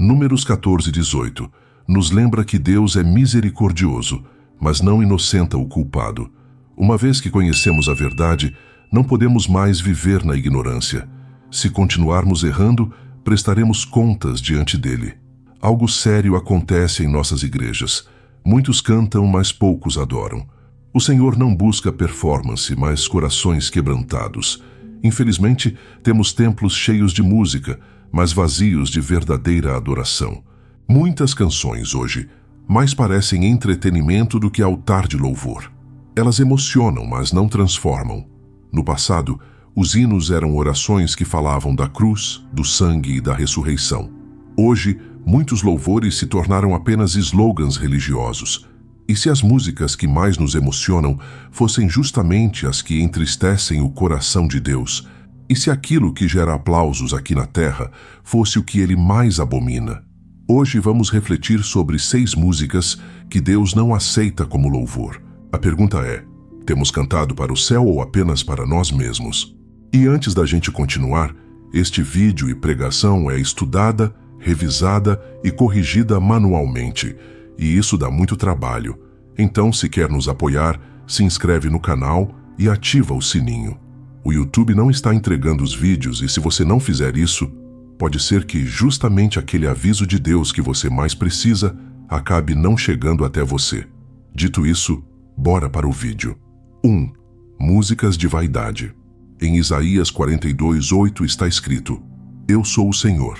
Números 14:18 nos lembra que Deus é misericordioso, mas não inocenta o culpado. Uma vez que conhecemos a verdade, não podemos mais viver na ignorância. Se continuarmos errando, prestaremos contas diante dele. Algo sério acontece em nossas igrejas. Muitos cantam, mas poucos adoram. O Senhor não busca performance, mas corações quebrantados. Infelizmente, temos templos cheios de música, mas vazios de verdadeira adoração. Muitas canções hoje mais parecem entretenimento do que altar de louvor. Elas emocionam, mas não transformam. No passado, os hinos eram orações que falavam da cruz, do sangue e da ressurreição. Hoje, muitos louvores se tornaram apenas slogans religiosos. E se as músicas que mais nos emocionam fossem justamente as que entristecem o coração de Deus? E se aquilo que gera aplausos aqui na terra fosse o que ele mais abomina? Hoje vamos refletir sobre 6 músicas que Deus não aceita como louvor. A pergunta é: temos cantado para o céu ou apenas para nós mesmos? E antes da gente continuar, este vídeo e pregação é estudada, revisada e corrigida manualmente. E isso dá muito trabalho. Então, se quer nos apoiar, se inscreve no canal e ativa o sininho. O YouTube não está entregando os vídeos e se você não fizer isso, pode ser que justamente aquele aviso de Deus que você mais precisa acabe não chegando até você. Dito isso, bora para o vídeo. 1. Músicas de vaidade. Em Isaías 42:8 está escrito: Eu sou o Senhor.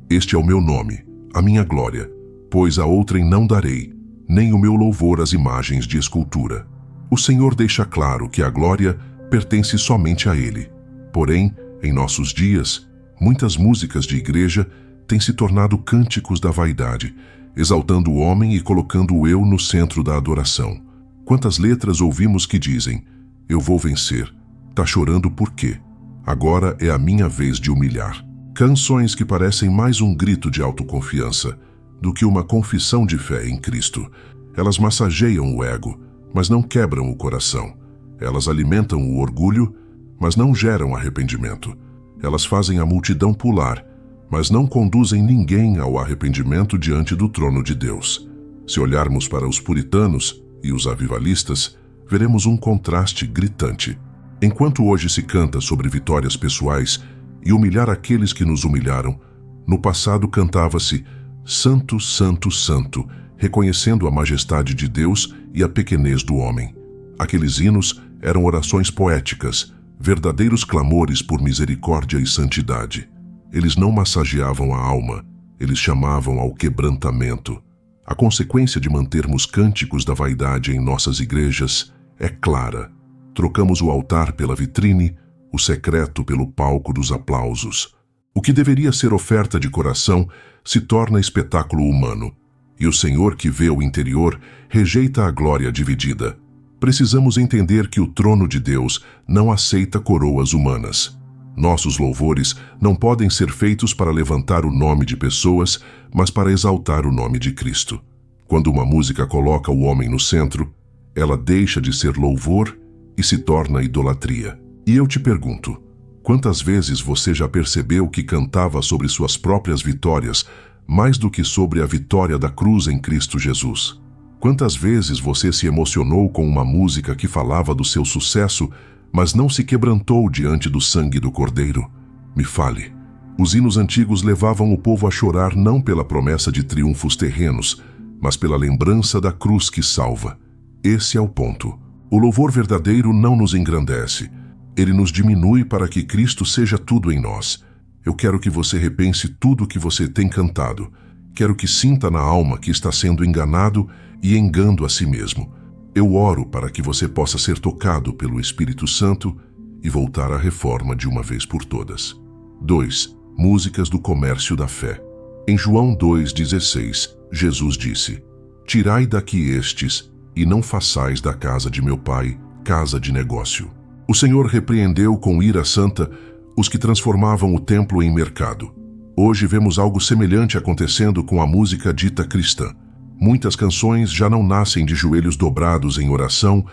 Este é o meu nome, a minha glória, pois a outrem não darei, nem o meu louvor às imagens de escultura. O Senhor deixa claro que a glória pertence somente a Ele. Porém, em nossos dias, muitas músicas de igreja têm se tornado cânticos da vaidade, exaltando o homem e colocando o eu no centro da adoração. Quantas letras ouvimos que dizem: Eu vou vencer. Tá chorando por quê? Agora é a minha vez de humilhar. Canções que parecem mais um grito de autoconfiança do que uma confissão de fé em Cristo. Elas massageiam o ego, mas não quebram o coração. Elas alimentam o orgulho, mas não geram arrependimento. Elas fazem a multidão pular, mas não conduzem ninguém ao arrependimento diante do trono de Deus. Se olharmos para os puritanos e os avivalistas, veremos um contraste gritante. Enquanto hoje se canta sobre vitórias pessoais e humilhar aqueles que nos humilharam, no passado cantava-se Santo, Santo, Santo, reconhecendo a majestade de Deus e a pequenez do homem. Aqueles hinos eram orações poéticas, verdadeiros clamores por misericórdia e santidade. Eles não massageavam a alma, eles chamavam ao quebrantamento. A consequência de mantermos cânticos da vaidade em nossas igrejas é clara. Trocamos o altar pela vitrine, o secreto pelo palco dos aplausos. O que deveria ser oferta de coração se torna espetáculo humano. E o Senhor que vê o interior rejeita a glória dividida. Precisamos entender que o trono de Deus não aceita coroas humanas. Nossos louvores não podem ser feitos para levantar o nome de pessoas, mas para exaltar o nome de Cristo. Quando uma música coloca o homem no centro, ela deixa de ser louvor e se torna idolatria. E eu te pergunto, quantas vezes você já percebeu que cantava sobre suas próprias vitórias mais do que sobre a vitória da cruz em Cristo Jesus? Quantas vezes você se emocionou com uma música que falava do seu sucesso, mas não se quebrantou diante do sangue do Cordeiro? Me fale. Os hinos antigos levavam o povo a chorar não pela promessa de triunfos terrenos, mas pela lembrança da cruz que salva. Esse é o ponto. O louvor verdadeiro não nos engrandece. Ele nos diminui para que Cristo seja tudo em nós. Eu quero que você repense tudo o que você tem cantado. Quero que sinta na alma que está sendo enganado e engando a si mesmo. Eu oro para que você possa ser tocado pelo Espírito Santo e voltar à reforma de uma vez por todas. 2. Músicas do comércio da fé. Em João 2,16, Jesus disse: Tirai daqui estes, e não façais da casa de meu pai casa de negócio. O Senhor repreendeu com ira santa os que transformavam o templo em mercado. Hoje vemos algo semelhante acontecendo com a música dita cristã. Muitas canções já não nascem de joelhos dobrados em oração,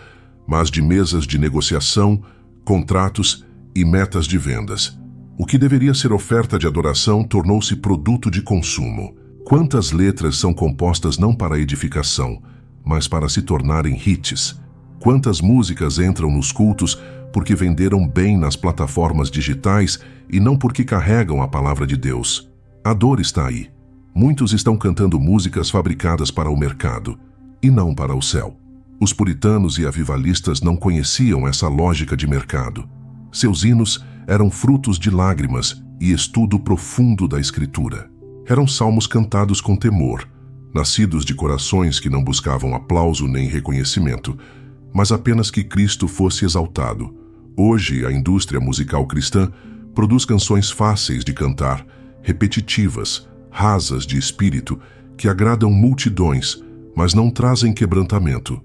mas de mesas de negociação, contratos e metas de vendas. O que deveria ser oferta de adoração tornou-se produto de consumo. Quantas letras são compostas não para edificação, mas para se tornarem hits? Quantas músicas entram nos cultos porque venderam bem nas plataformas digitais e não porque carregam a palavra de Deus? A dor está aí. Muitos estão cantando músicas fabricadas para o mercado e não para o céu. Os puritanos e avivalistas não conheciam essa lógica de mercado. Seus hinos eram frutos de lágrimas e estudo profundo da Escritura. Eram salmos cantados com temor, nascidos de corações que não buscavam aplauso nem reconhecimento, mas apenas que Cristo fosse exaltado. Hoje, a indústria musical cristã produz canções fáceis de cantar, repetitivas, rasas de espírito, que agradam multidões, mas não trazem quebrantamento.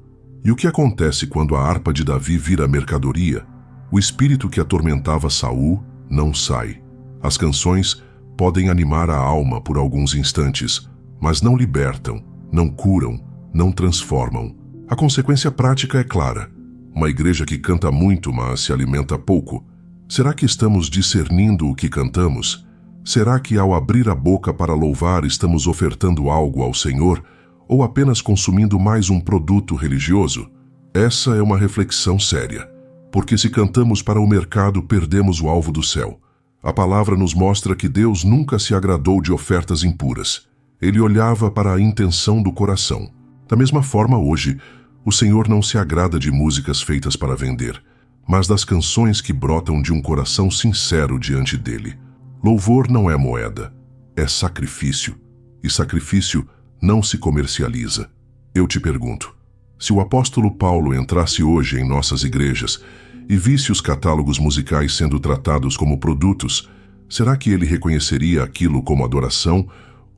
E o que acontece quando a harpa de Davi vira mercadoria? O espírito que atormentava Saul não sai. As canções podem animar a alma por alguns instantes, mas não libertam, não curam, não transformam. A consequência prática é clara. Uma igreja que canta muito, mas se alimenta pouco. Será que estamos discernindo o que cantamos? Será que ao abrir a boca para louvar estamos ofertando algo ao Senhor ou apenas consumindo mais um produto religioso? Essa é uma reflexão séria, porque se cantamos para o mercado, perdemos o alvo do céu. A palavra nos mostra que Deus nunca se agradou de ofertas impuras. Ele olhava para a intenção do coração. Da mesma forma, hoje, o Senhor não se agrada de músicas feitas para vender, mas das canções que brotam de um coração sincero diante dele. Louvor não é moeda, é sacrifício, e sacrifício não se comercializa. Eu te pergunto, se o apóstolo Paulo entrasse hoje em nossas igrejas e visse os catálogos musicais sendo tratados como produtos, será que ele reconheceria aquilo como adoração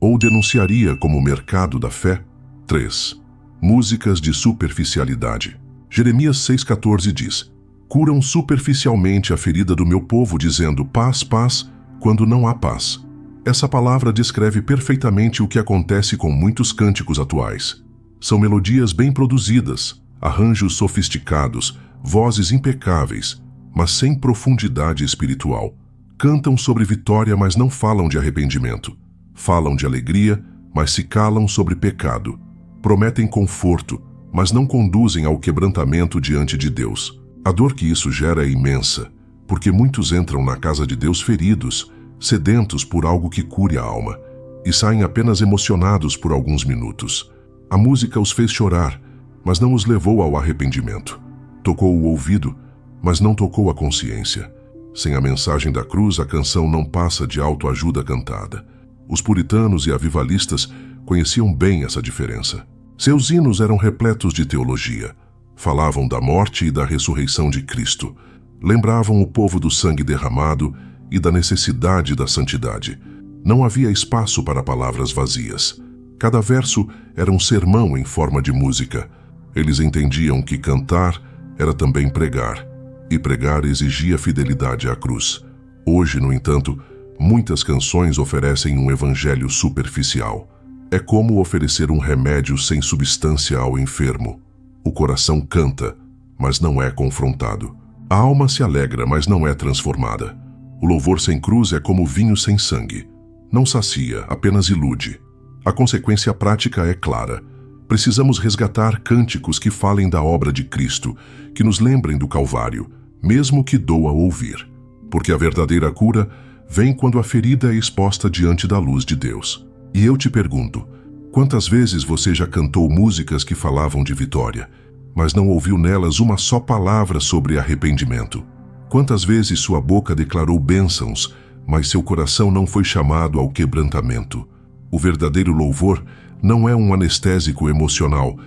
ou denunciaria como mercado da fé? 3. Músicas de superficialidade. Jeremias 6,14 diz: curam superficialmente a ferida do meu povo, dizendo paz, paz, quando não há paz. Essa palavra descreve perfeitamente o que acontece com muitos cânticos atuais. São melodias bem produzidas, arranjos sofisticados, vozes impecáveis, mas sem profundidade espiritual. Cantam sobre vitória, mas não falam de arrependimento. Falam de alegria, mas se calam sobre pecado. Prometem conforto, mas não conduzem ao quebrantamento diante de Deus. A dor que isso gera é imensa, porque muitos entram na casa de Deus feridos, sedentos por algo que cure a alma, e saem apenas emocionados por alguns minutos. A música os fez chorar, mas não os levou ao arrependimento. Tocou o ouvido, mas não tocou a consciência. Sem a mensagem da cruz, a canção não passa de autoajuda cantada. Os puritanos e avivalistas conheciam bem essa diferença. Seus hinos eram repletos de teologia. Falavam da morte e da ressurreição de Cristo. Lembravam o povo do sangue derramado e da necessidade da santidade. Não havia espaço para palavras vazias. Cada verso era um sermão em forma de música. Eles entendiam que cantar era também pregar, e pregar exigia fidelidade à cruz. Hoje, no entanto, muitas canções oferecem um evangelho superficial. É como oferecer um remédio sem substância ao enfermo. O coração canta, mas não é confrontado. A alma se alegra, mas não é transformada. O louvor sem cruz é como vinho sem sangue. Não sacia, apenas ilude. A consequência prática é clara. Precisamos resgatar cânticos que falem da obra de Cristo, que nos lembrem do Calvário, mesmo que doa ouvir. Porque a verdadeira cura vem quando a ferida é exposta diante da luz de Deus. E eu te pergunto, quantas vezes você já cantou músicas que falavam de vitória, mas não ouviu nelas uma só palavra sobre arrependimento? Quantas vezes sua boca declarou bênçãos, mas seu coração não foi chamado ao quebrantamento? O verdadeiro louvor não é um anestésico emocional,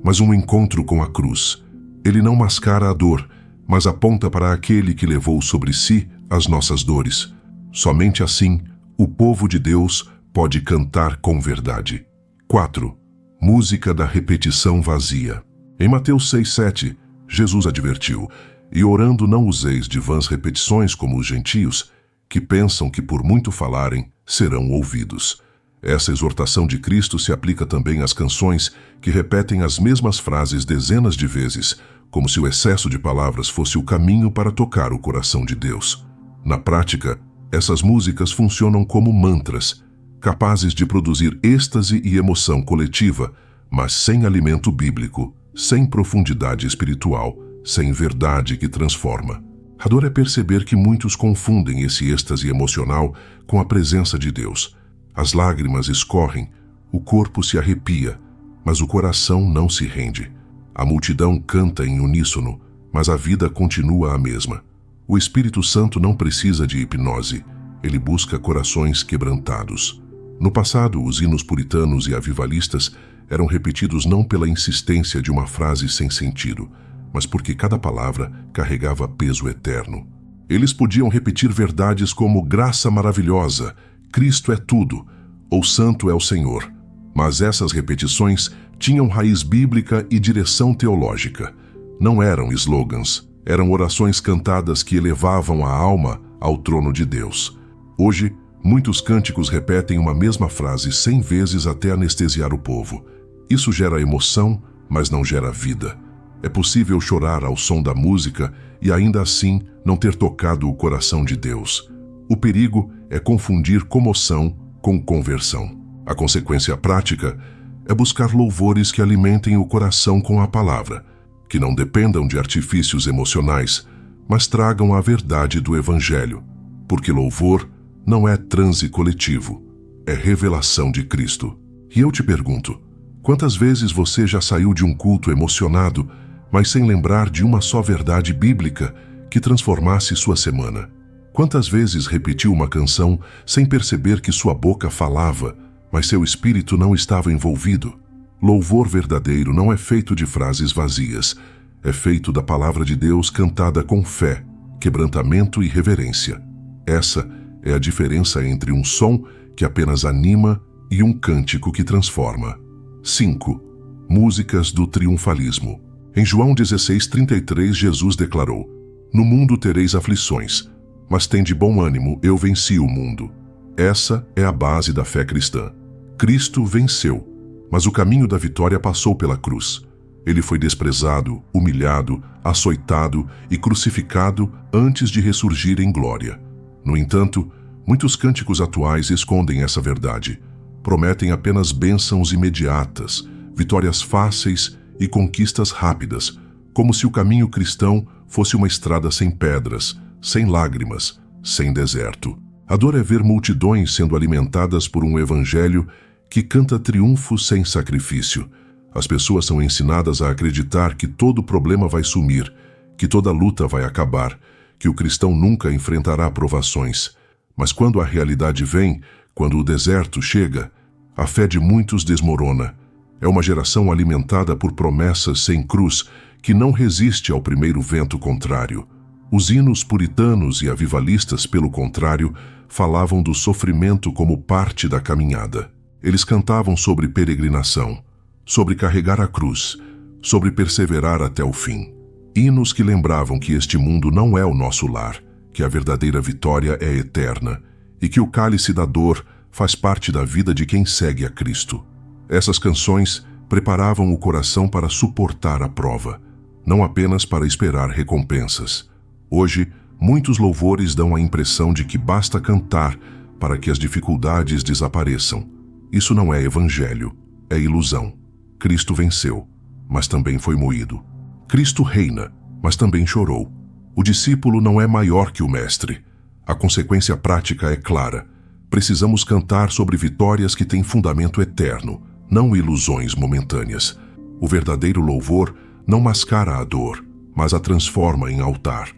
mas um encontro com a cruz. Ele não mascara a dor, mas aponta para aquele que levou sobre si as nossas dores. Somente assim, o povo de Deus pode cantar com verdade. 4. Música da repetição vazia. Em Mateus 6,7, Jesus advertiu: e orando não useis de vãs repetições como os gentios, que pensam que por muito falarem serão ouvidos. Essa exortação de Cristo se aplica também às canções que repetem as mesmas frases dezenas de vezes, como se o excesso de palavras fosse o caminho para tocar o coração de Deus. Na prática, essas músicas funcionam como mantras. capazes de produzir êxtase e emoção coletiva, mas sem alimento bíblico, sem profundidade espiritual, sem verdade que transforma. A dor é perceber que muitos confundem esse êxtase emocional com a presença de Deus. As lágrimas escorrem, o corpo se arrepia, mas o coração não se rende. A multidão canta em uníssono, mas a vida continua a mesma. O Espírito Santo não precisa de hipnose, ele busca corações quebrantados. No passado, os hinos puritanos e avivalistas eram repetidos não pela insistência de uma frase sem sentido, mas porque cada palavra carregava peso eterno. Eles podiam repetir verdades como graça maravilhosa, Cristo é tudo, ou Santo é o Senhor. Mas essas repetições tinham raiz bíblica e direção teológica. Não eram slogans, eram orações cantadas que elevavam a alma ao trono de Deus. Hoje, muitos cânticos repetem uma mesma frase 100 vezes até anestesiar o povo. Isso gera emoção, mas não gera vida. É possível chorar ao som da música e ainda assim não ter tocado o coração de Deus. O perigo é confundir comoção com conversão. A consequência prática é buscar louvores que alimentem o coração com a palavra, que não dependam de artifícios emocionais, mas tragam a verdade do Evangelho, porque louvor não é transe coletivo, é revelação de Cristo. E eu te pergunto, quantas vezes você já saiu de um culto emocionado, mas sem lembrar de uma só verdade bíblica que transformasse sua semana? Quantas vezes repetiu uma canção sem perceber que sua boca falava, mas seu espírito não estava envolvido? Louvor verdadeiro não é feito de frases vazias, é feito da palavra de Deus cantada com fé, quebrantamento e reverência. Essa é a diferença entre um som que apenas anima e um cântico que transforma. 5. Músicas do triunfalismo. Em João 16:33, Jesus declarou: "No mundo tereis aflições, mas tende bom ânimo, eu venci o mundo." Essa é a base da fé cristã. Cristo venceu, mas o caminho da vitória passou pela cruz. Ele foi desprezado, humilhado, açoitado e crucificado antes de ressurgir em glória. No entanto, muitos cânticos atuais escondem essa verdade. Prometem apenas bênçãos imediatas, vitórias fáceis e conquistas rápidas, como se o caminho cristão fosse uma estrada sem pedras, sem lágrimas, sem deserto. A dor é ver multidões sendo alimentadas por um evangelho que canta triunfo sem sacrifício. As pessoas são ensinadas a acreditar que todo problema vai sumir, que toda luta vai acabar, que o cristão nunca enfrentará provações. Mas quando a realidade vem, quando o deserto chega, a fé de muitos desmorona. É uma geração alimentada por promessas sem cruz que não resiste ao primeiro vento contrário. Os hinos puritanos e avivalistas, pelo contrário, falavam do sofrimento como parte da caminhada. Eles cantavam sobre peregrinação, sobre carregar a cruz, sobre perseverar até o fim. Hinos que lembravam que este mundo não é o nosso lar, que a verdadeira vitória é eterna e que o cálice da dor faz parte da vida de quem segue a Cristo. Essas canções preparavam o coração para suportar a prova, não apenas para esperar recompensas. Hoje, muitos louvores dão a impressão de que basta cantar para que as dificuldades desapareçam. Isso não é evangelho, é ilusão. Cristo venceu, mas também foi moído. Cristo reina, mas também chorou. O discípulo não é maior que o mestre. A consequência prática é clara. Precisamos cantar sobre vitórias que têm fundamento eterno, não ilusões momentâneas. O verdadeiro louvor não mascara a dor, mas a transforma em altar.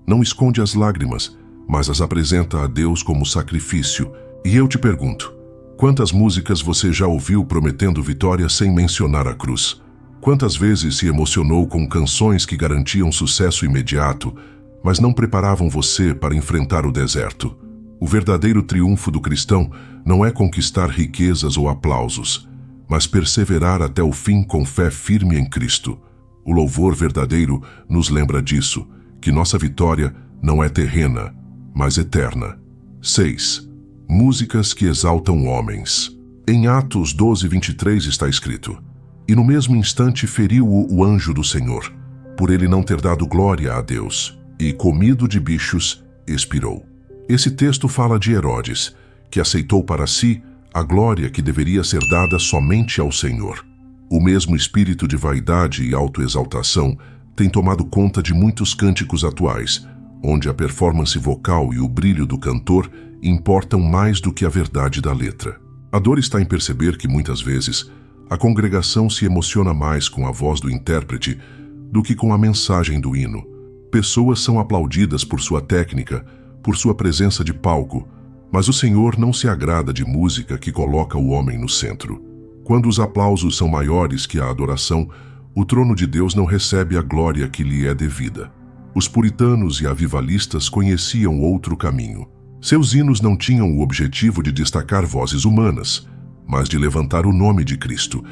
Não esconde as lágrimas, mas as apresenta a Deus como sacrifício. E eu te pergunto, quantas músicas você já ouviu prometendo vitória sem mencionar a cruz? Quantas vezes se emocionou com canções que garantiam sucesso imediato, mas não preparavam você para enfrentar o deserto? O verdadeiro triunfo do cristão não é conquistar riquezas ou aplausos, mas perseverar até o fim com fé firme em Cristo. O louvor verdadeiro nos lembra disso, que nossa vitória não é terrena, mas eterna. 6. Músicas que exaltam homens. Em Atos 12:23 está escrito: "E no mesmo instante feriu-o o anjo do Senhor, por ele não ter dado glória a Deus, e, comido de bichos, expirou." Esse texto fala de Herodes, que aceitou para si a glória que deveria ser dada somente ao Senhor. O mesmo espírito de vaidade e autoexaltação tem tomado conta de muitos cânticos atuais, onde a performance vocal e o brilho do cantor importam mais do que a verdade da letra. A dor está em perceber que, muitas vezes, a congregação se emociona mais com a voz do intérprete do que com a mensagem do hino. Pessoas são aplaudidas por sua técnica, por sua presença de palco, mas o Senhor não se agrada de música que coloca o homem no centro. Quando os aplausos são maiores que a adoração, o trono de Deus não recebe a glória que lhe é devida. Os puritanos e avivalistas conheciam outro caminho. Seus hinos não tinham o objetivo de destacar vozes humanas, mas de levantar o nome de Cristo.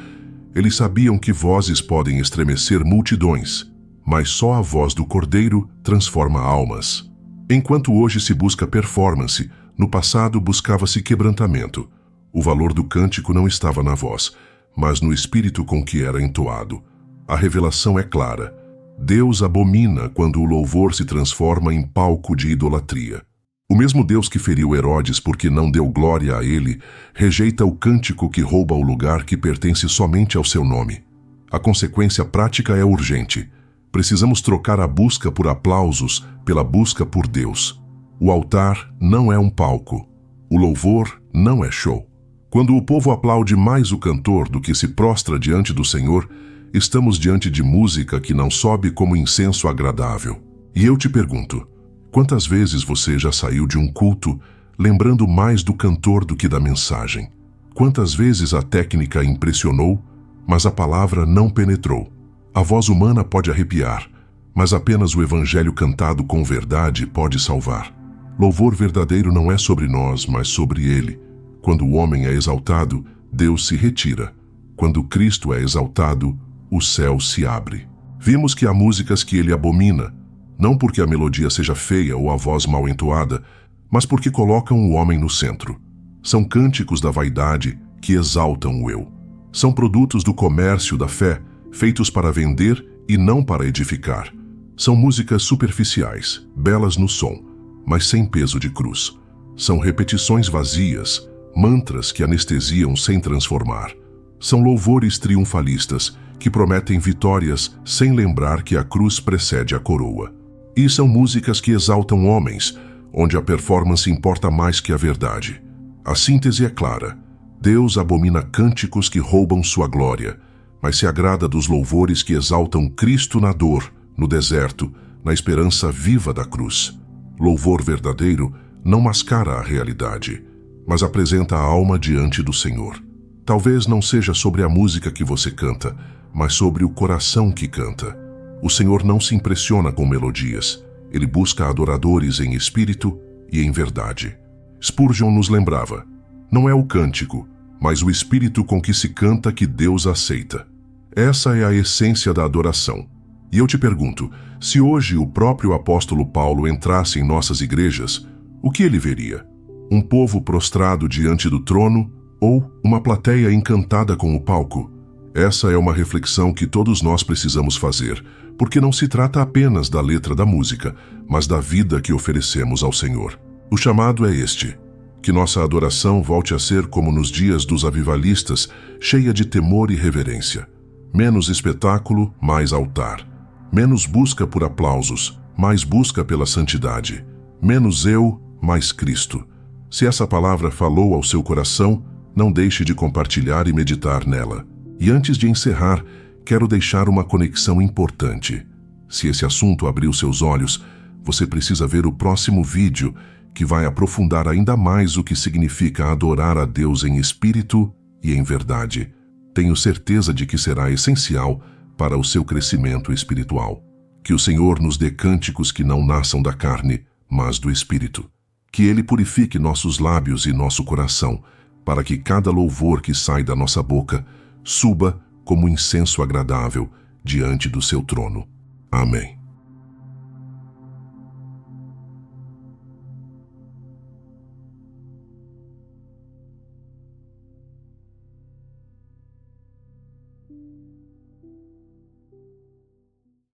Eles sabiam que vozes podem estremecer multidões, mas só a voz do Cordeiro transforma almas. Enquanto hoje se busca performance, no passado buscava-se quebrantamento. O valor do cântico não estava na voz, mas no espírito com que era entoado. A revelação é clara. Deus abomina quando o louvor se transforma em palco de idolatria. O mesmo Deus que feriu Herodes porque não deu glória a ele, rejeita o cântico que rouba o lugar que pertence somente ao seu nome. A consequência prática é urgente. Precisamos trocar a busca por aplausos pela busca por Deus. O altar não é um palco. O louvor não é show. Quando o povo aplaude mais o cantor do que se prostra diante do Senhor, estamos diante de música que não sobe como incenso agradável. E eu te pergunto, quantas vezes você já saiu de um culto lembrando mais do cantor do que da mensagem? Quantas vezes a técnica impressionou, mas a palavra não penetrou? A voz humana pode arrepiar, mas apenas o evangelho cantado com verdade pode salvar. Louvor verdadeiro não é sobre nós, mas sobre Ele. Quando o homem é exaltado, Deus se retira. Quando Cristo é exaltado, o céu se abre. Vimos que há músicas que Ele abomina, não porque a melodia seja feia ou a voz mal entoada, mas porque colocam o homem no centro. São cânticos da vaidade que exaltam o eu. São produtos do comércio da fé, feitos para vender e não para edificar. São músicas superficiais, belas no som, mas sem peso de cruz. São repetições vazias, mantras que anestesiam sem transformar. São louvores triunfalistas que prometem vitórias sem lembrar que a cruz precede a coroa. E são músicas que exaltam homens, onde a performance importa mais que a verdade. A síntese é clara. Deus abomina cânticos que roubam sua glória, mas se agrada dos louvores que exaltam Cristo na dor, no deserto, na esperança viva da cruz. Louvor verdadeiro não mascara a realidade, mas apresenta a alma diante do Senhor. Talvez não seja sobre a música que você canta, mas sobre o coração que canta. O Senhor não se impressiona com melodias. Ele busca adoradores em espírito e em verdade. Spurgeon nos lembrava, não é o cântico, mas o espírito com que se canta que Deus aceita. Essa é a essência da adoração. E eu te pergunto, se hoje o próprio apóstolo Paulo entrasse em nossas igrejas, o que ele veria? Um povo prostrado diante do trono ou uma plateia encantada com o palco? Essa é uma reflexão que todos nós precisamos fazer, porque não se trata apenas da letra da música, mas da vida que oferecemos ao Senhor. O chamado é este: que nossa adoração volte a ser como nos dias dos avivalistas, cheia de temor e reverência. Menos espetáculo, mais altar. Menos busca por aplausos, mais busca pela santidade. Menos eu, mais Cristo. Se essa palavra falou ao seu coração, não deixe de compartilhar e meditar nela. E antes de encerrar, quero deixar uma conexão importante. Se esse assunto abriu seus olhos, você precisa ver o próximo vídeo, que vai aprofundar ainda mais o que significa adorar a Deus em espírito e em verdade. Tenho certeza de que será essencial para o seu crescimento espiritual. Que o Senhor nos dê cânticos que não nasçam da carne, mas do Espírito. Que Ele purifique nossos lábios e nosso coração, para que cada louvor que sai da nossa boca suba como incenso agradável diante do seu trono. Amém.